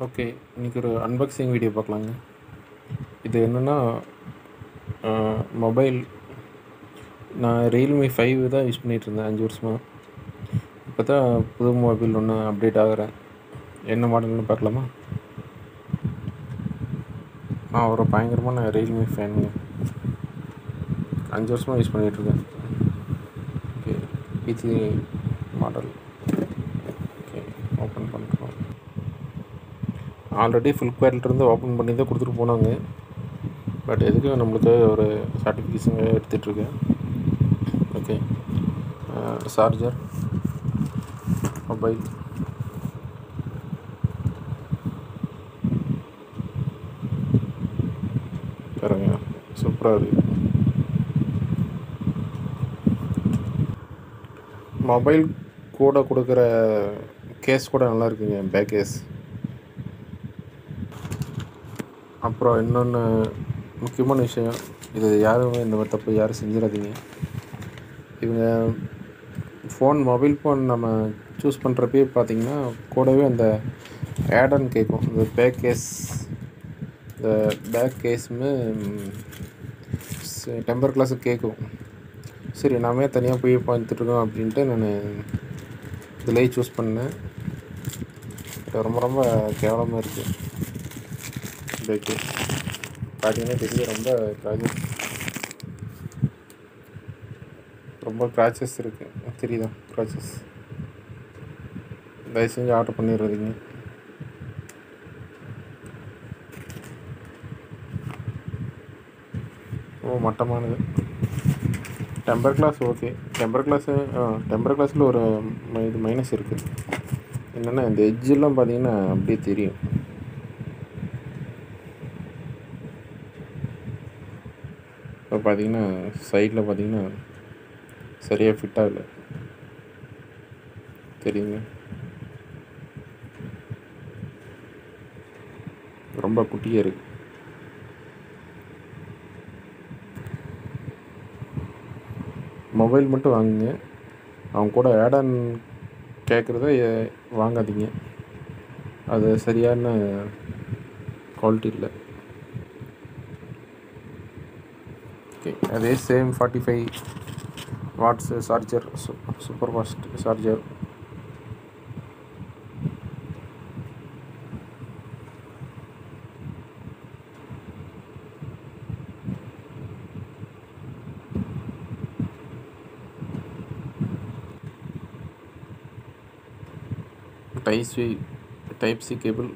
Okay. இன்னைக்கு ஒரு unboxing video பார்க்கலாங்க. இது என்னென்னா மொபைல் நான் Realme 5 தான் யூஸ் பண்ணிகிட்ருந்தேன் 5 வருஷமா. இப்போ தான் புது மொபைல் ஒன்று அப்டேட் ஆகுறேன். என்ன மாடல்னு பார்க்கலாமா? நான் ஒரு பயங்கரமான Realme ஃபேனுங்க. 5 வருஷமாக யூஸ் பண்ணிகிட்ருக்கேன். Okay, PC model. Okay, open பண்ணுறோம். ஆல்ரெடி ஃப்ளிப்கார்ட்லேருந்து ஓப்பன் பண்ணி தான் கொடுத்துட்டு போனாங்க. பட் எதுக்கும் நம்மளுக்கு ஒரு சர்டிஃபிகேஷன் எடுத்துகிட்ருக்கேன். ஓகே, சார்ஜர், மொபைல், பாருங்க சூப்பராக இருக்குது. மொபைல் கூட கொடுக்குற கேஸ் கூட நல்லா இருக்குங்க, பேக் கேஸ். அப்புறம் இன்னொன்று முக்கியமான விஷயம், இது யாருமே இந்த மாதிரி தப்பு யாரும் செஞ்சிடாதீங்க. இவங்க மொபைல் ஃபோன் நம்ம சூஸ் பண்ணுறப்பே பார்த்திங்கன்னா கூடவே அந்த ஆட்-ஆன் கேட்கும். இந்த பேக் கேஸுமே டெம்பர் கிளாஸு கேட்கும். சரி, நாமே தனியாக போய் பார்த்துட்ருக்கோம் அப்படின்ட்டு நான் இதிலேயே சூஸ் பண்ணேன். ரொம்ப ரொம்ப கேவலமாக இருக்குது. பேக் கேஸ் பார்த்தீங்கன்னா தெரியும், ரொம்ப க்ராச்சஸ் இருக்குது. தெரியுதா க்ராச்சஸ்? தயவு செஞ்சு ஆர்டர் பண்ணிடுறீங்க. மட்டமானது. Temper glass okay. டெம்பர் கிளாஸில் ஒரு இது மைனஸ் இருக்குது. என்னென்னா இந்த எட்ஜெல்லாம் பார்த்தீங்கன்னா அப்படியே தெரியும். இப்போ பார்த்தீங்கன்னா சைடில் பார்த்தீங்கன்னா சரியாக ஃபிட் ஆகலை, தெரியுங்க. ரொம்ப குட்டியாக இருக்குது. மொபைல் மட்டும் வாங்குங்க, அவங்க கூட ஆட்-ஆன் கேட்குறத வாங்காதீங்க. அது சரியான குவாலிட்டி இல்லை. ஓகே, அதே same 45 watts charger, super fast charger. Type C cable.